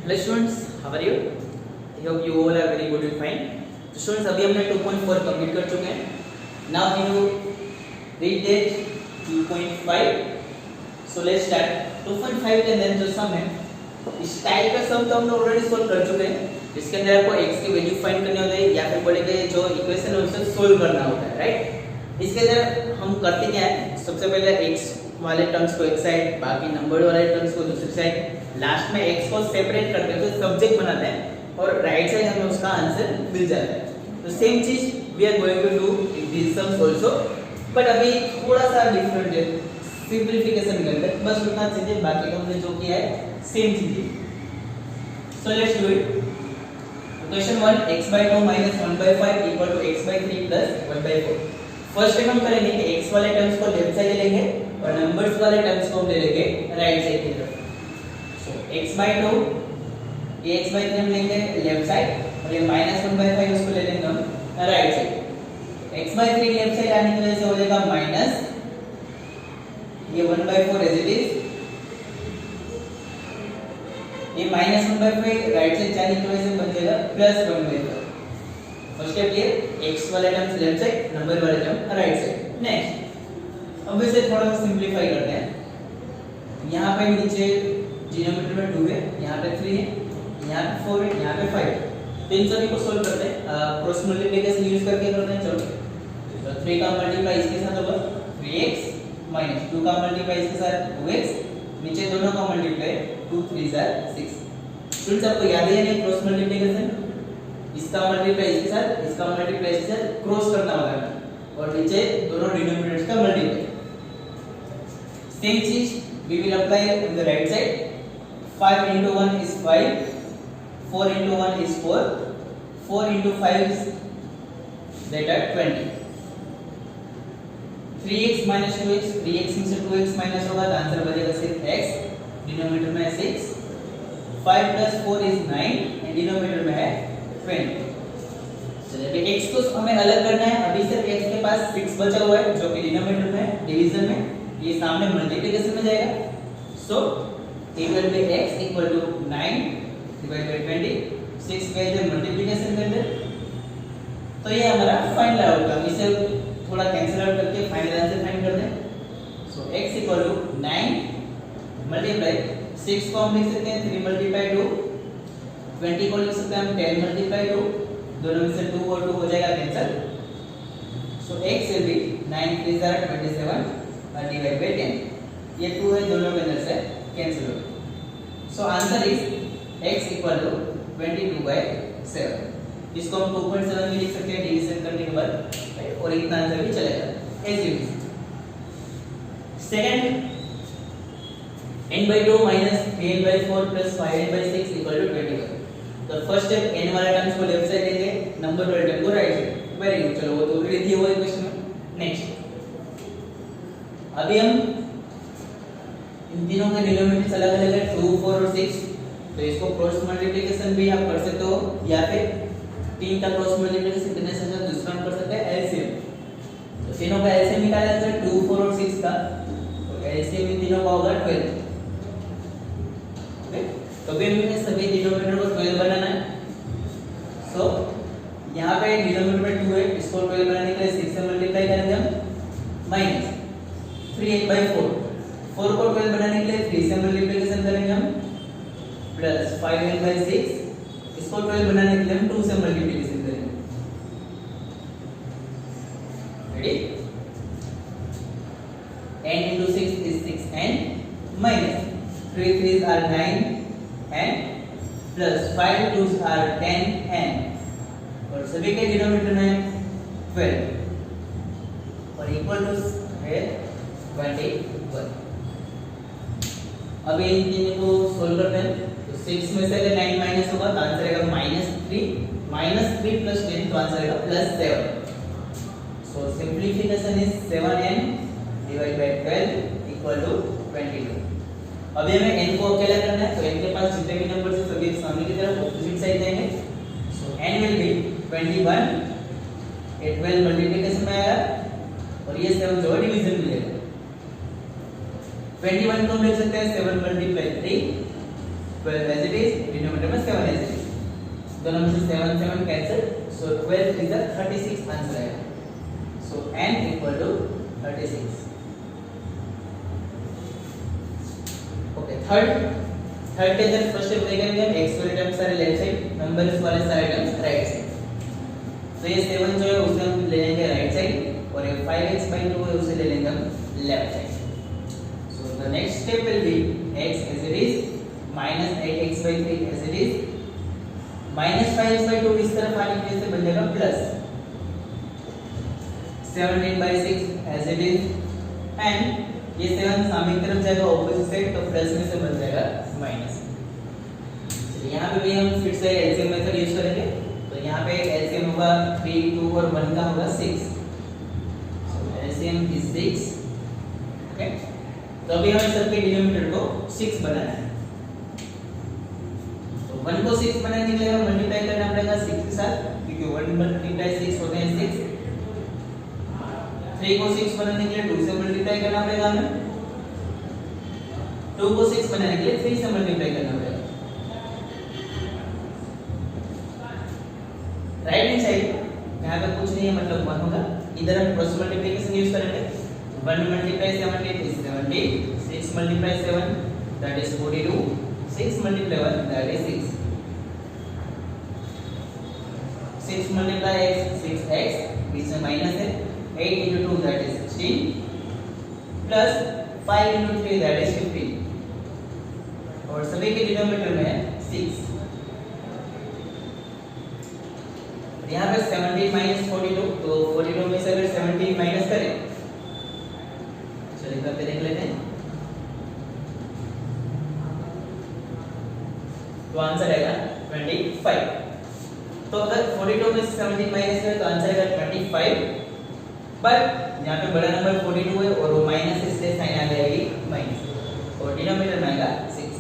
Hello students, how are you? I hope you all are very good and fine. तो students, अभी हमने 2.4 complete कर चुके हैं। Now you read that 2.5। So let's start. 2.5 के अंदर जो सम है, इस टाइप का सम तो हम लोग ऑलरेडी सॉल्व कर चुके हैं। इसके अंदर आपको x की वैल्यू फाइंड करनी होती है या फिर बोले कि जो इक्वेशन है उसे सोल्व करना होता है, राइट? इसके अंदर हम करते क्या है, सबसे पहले x वाले टर्म्स को एक साइड, बाकी नंबर वाले टर्म्स को दूसरी साइड, लास्ट में x को सेपरेट करते हैं तो सब्जेक्ट बनाते हैं और राइट साइड हमें उसका आंसर मिल जाता है। तो सेम चीज we are going to do in this sums also, but अभी थोड़ा सा डिफरेंट है सिंपलीफिकेशन के अंदर, बस उतना चीज है, बाकी तो हमने जो किया है सेम चीज है। So let's do it. Question 1, x/2 - 1/5 = x/3 + 1/4। First time हम करेंगे कि x वाले टर्म्स को लेफ्ट साइड लेंगे और नंबर्स वाले टर्म्स को हम ले लेंगे राइट साइड की तरफ। सो x/2 ये x/3 हम लेंगे लेफ्ट साइड और ये -1/5 उसको ले लेंगे हम right side. x/3 left side आने की वजह से हो जाएगा माइनस, ये 1/4 एज इट इज, ये -1/5 राइट साइड जाने की वजह से बन जाएगा +1/4। फर्स्ट स्टेप ये x वाले टर्म्स लेफ्ट साइड, नंबर वाले टर्म राइट साइड। नेक्स्ट अब इसे थोड़ा सा सिंपलीफाई करते हैं। यहाँ पे नीचे डिनोमिनेटर में 2 है, यहाँ पे 3 है, यहाँ पे 4 है, यहाँ पे 5 है। तो इन सभी को सोल्व करते हैं, क्रॉस मल्टीप्लिकेशन यूज करके करते हैं। चलो, तो 3 का मल्टीप्लाई इसके साथ होगा 3x - 2 का मल्टीप्लाई इसके साथ 2x, नीचे दोनों का मल्टीप्लाई 2 3 6। स्टूडेंट्स, आपको याद है नहीं क्रॉस मल्टीप्लिकेशन? इसका मल्टीप्लाई इसके साथ, इसका मल्टीप्लाई इसके साथ क्रॉस करना होगा और नीचे दोनों डिनोमिनेटर्स का मल्टीप्लाई। सेम चीज we will apply on the right side. 5 into 1 is 5, 4 into 1 is 4, 4 into 5 is that are 20. 3x minus 2x, 3x में से 2x माइनस होगा तो आंसर बचेगा 6x, डिनोमिनेटर में है 6, 5 plus 4 is 9 एंड डिनोमिनेटर में है 20। चलिए x को हमें अलग करना है। अभी सिर्फ x के पास 6 बचा हुआ है जो कि डिनोमिनेटर में है, डिवीजन में, ये सामने मल्टीप्लिकेशन में जाएगा। सो it will be x equal to 9 divided by 20, 6 गए थे मल्टीप्लिकेशन के अंदर, तो ये हमारा फाइनल आउटकम। इसे थोड़ा कैंसिल आउट करके फाइनल आंसर फाइंड करते हैं। सो x equal to 9 मल्टीप्लाई 6 को हम लिख सकते हैं 3 मल्टीप्लाई 2, 20 को लिख सकते हैं हम 10 मल्टीप्लाई 2, दोनों में से 2 और 2 हो जाएगा cancel. So x will be 9 3 27 divide by 10, ये 2 है दोनों के अंदर से कैंसिल हो गया। So answer is x equal to 22/7। इसको हम 2.7 भी लिख सकते हैं डिवीजन करने के बाद, राइट? और इतना आंसर भी चलेगा as it is. Second, n/2 - 3n/4 + 5n/6 = 21। तो फर्स्ट स्टेप n वाले टर्म्स को लेफ्ट साइड लेंगे, नंबर वाले टर्म को राइट साइड। वेरी गुड, चलो वो तो ऑलरेडी दिया हुआ है क्वेश्चन में। नेक्स्ट, अभी हम इन तीनों के डिनोमिनेटर्स अलग अलग है 2 4 और 6, तो इसको क्रॉस मल्टीप्लिकेशन भी आप कर सकते हो या फिर 3 का क्रॉस मल्टीप्लिकेशन करने से अच्छा दूसरा हम कर सकते हैं एलसीएम। तो तीनों का एलसीएम निकाला जाए 2 4 और 6 का, तो एलसीएम इन तीनों का होगा 12। ओके, तो भी हमें सभी डिनोमिनेटर को 12 बनाना है। सो यहाँ पे डिनोमिनेटर में 2 है, इसको 12 बनाने के लिए 6 से मल्टीप्लाई करेंगे हम, माइनस 3n/4, 4 को 12 बनाने के लिए 3 से मल्टीप्लिकेशन करेंगे हम, प्लस 5n/6, इसको 12 बनाने के लिए हम 2 से मल्टीप्लिकेशन करेंगे। Ready? n into 6 is 6n, minus 3 3s are 9n, plus 5 2s are 10n, और सभी के डिनोमिनेटर में 12 और इक्वल टू है 21। अभी इन तीनों को सोल्व करते हैं। तो 6 में से अगर 9 माइनस होगा तो आंसर आएगा -3, -3 + 10 तो आंसर आएगा +7। So simplification is 7n divide by 12 equal to 22। अभी हमें n को अकेला करना है, तो n के पास जितने भी नंबर है सभी सामने की तरफ ऑपोजिट साइड जाएंगे। सो n विल बी 21, ये 12 मल्टीप्लिकेशन में आएगा और ये 7 जो डिवीजन मिलेगा। 21 को हम लिख सकते हैं 7 × 3, 12 एज इट इज, डिनोमिनेटर में 7 एज इट इज, दोनों में से 7 7 cancel, so 12 is the 36 answer आएगा। So n equal to 36। Okay, third के अंदर फर्स्ट स्टेप देखेंगे हम, x वाले टर्म्स सारे लेफ्ट साइड, नंबर्स वाले सारे टर्म्स राइट साइड। तो ये 7 जो है उसे हम ले लेंगे राइट साइड, और ये 5x/2 है उसे ले लेंगे हम left side. So the next step will be x as it is minus 8x/3 as it is minus 5x/2 इस तरफ आने की वजह से बन जाएगा plus 17/6 as it is, and ये 7 सामने की तरफ जाएगा ऑपोजिट साइड, तो प्लस में से बन जाएगा माइनस। चलिए यहाँ पे भी हम फिर से एलसीएम मेथड यूज करेंगे। तो यहाँ पे एलसीएम होगा 3 2 और 1 का होगा 6, सो एलसीएम इज 6। ओके, तो अभी हमें सबके डिनोमिनेटर को 6 बनाना है। तो 1 को 6 बनाने के लिए हमें मल्टीप्लाई करना पड़ेगा 6 के साथ, क्योंकि 1 मल्टीप्लाई 6 होते हैं 6। 3 को 6 बनाने के लिए 2 से मल्टीप्लाई करना पड़ेगा हमें, 2 को 6 बनाने के लिए 3 से मल्टीप्लाई करना पड़ेगा। राइट हैंड साइड यहाँ पे कुछ नहीं है, मतलब 1 होगा, इधर हम क्रॉस मल्टीप्लिकेशन यूज करेंगे। 1 multiply 17 is 70, 6 multiply 7 that is 42, 6 multiply 1 that is 6, 6 multiply x 6x, बीच में माइनस है, 8 into 2 that is 16, plus 5 into 3 that is 15, और सभी के डिनोमिनेटर में है 6। यहाँ पे 17 minus 42, तो 42 में से अगर 17 माइनस करें, चलिए करके देख लेते हैं, तो आंसर आएगा 25। तो अगर 42 में से 17 माइनस करें तो आंसर आएगा 25, बट यहाँ पे बड़ा नंबर 42 है और वो माइनस इसलिए साइन आ जाएगी माइनस, और डिनोमिनेटर में आएगा 6।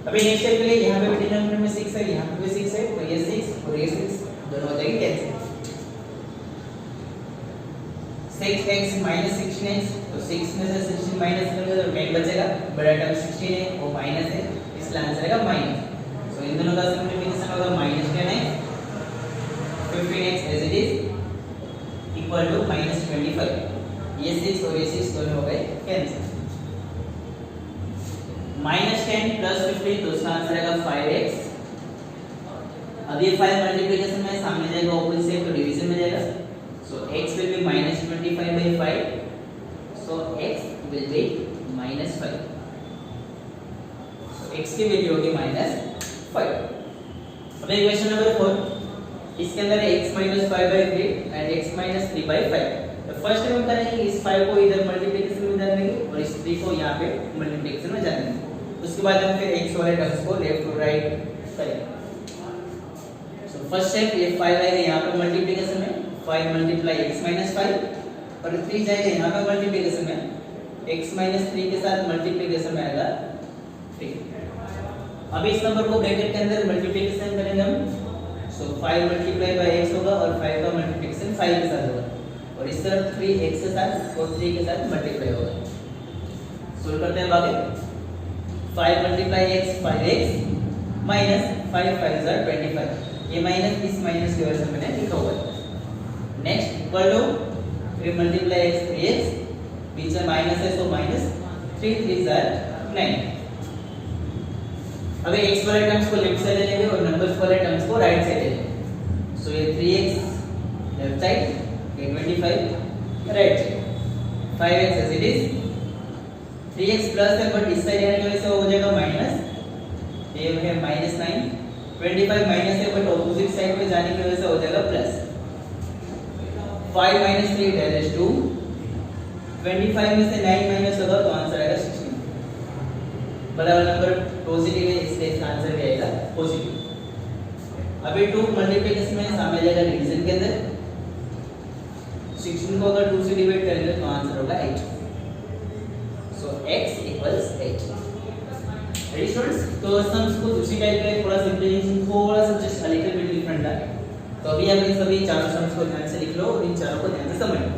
अभी नेक्स्ट स्टेप के लिए यहाँ पे भी डिनोमिनेटर में 6 है, यहाँ पे भी 6 है, तो ये 6 और ये 6 दोनों हो जाएंगे कैंसिल। 6x minus 16x, तो 6 में से 16 माइनस करेंगे तो 10 बचेगा, बड़ा टर्म 16 है वो माइनस है, इसलिए आंसर आएगा माइनस। सो इन दोनों का सिंपलीफिकेशन होगा -10x 15x as it is equal to -25। ये 6 और ये 6 दोनों हो गए कैंसिल। -10 प्लस 15, तो इसका आंसर आएगा 5x। अब ये 5 मल्टीप्लिकेशन में सामने जाएगा ऑपोजिट साइड, तो डिवीजन में जाएगा, so x will be -25/5, so x will be -5, so x की वैल्यू होगी -5। अब इक्वेशन नंबर 4, इसके अंदर है x - 5/3 एंड x - 3/5। तो फर्स्ट हम करेंगे इस 5 को इधर मल्टीप्लिकेशन में जाने देंगे और इस 3 को यहाँ पे मल्टीप्लिकेशन में जाने देंगे। उसके बाद हम फिर x वाले टर्म्स को लेफ्ट टू राइट करेंगे। सो फर्स्ट स्टेप, ये 5 आएगा यहाँ पे मल्टीप्लिकेशन में, 5 मल्टीप्लाई x - 5, और 3 जाएगा यहाँ पे मल्टीप्लिकेशन में, x - 3 के साथ मल्टीप्लिकेशन में आएगा 3। अब इस नंबर को ब्रैकेट के अंदर मल्टीप्लिकेशन करेंगे हम, सो 5 मल्टीप्लाई बाय x होगा और 5 का मल्टीप्लिकेशन 5 के साथ होगा, और इस तरफ 3x के साथ और 3 के साथ मल्टीप्लाई होगा। सोल्व करते हैं बाकी, 5 मल्टीप्लाई x 5x माइनस 5 5 25, ये माइनस इस माइनस की वजह से मैंने लिखा हुआ है। Next equal to 3 multiply x 3x, बीच में माइनस है तो माइनस 3 3 9। अभी x वाले टर्म्स को लेफ्ट साइड ले लेंगे और नंबर्स वाले टर्म्स को राइट साइड ले लेंगे। सो ये 3x लेफ्ट साइड, ये 25 right side, 5x as it is, 3x plus है बट इस साइड आने की वजह से हो जाएगा माइनस, ये है -9, 25 माइनस है बट ऑपोजिट साइड पे जाने की वजह से हो जाएगा प्लस, 5 - 3 that is 2, 25 में से 9 माइनस होगा तो आंसर आएगा 16। बड़ा वाला नंबर पॉजिटिव है इसलिए इसका आंसर भी आएगा पॉजिटिव। अभी 2 मल्टीप्लिकेशन में सामने जाएगा डिवीजन के अंदर, 16 को अगर 2 से डिवाइड करेंगे तो आंसर होगा 8, सो x इक्वल्स 8। रेडी स्टूडेंट्स, तो सम्स को दूसरी टाइप का थोड़ा सिंपलीफिकेशन थोड़ा सा just a little bit different है। तो अभी आप इन सभी चारों सम्स को ध्यान से लिख लो और इन चारों को ध्यान से समझ लो।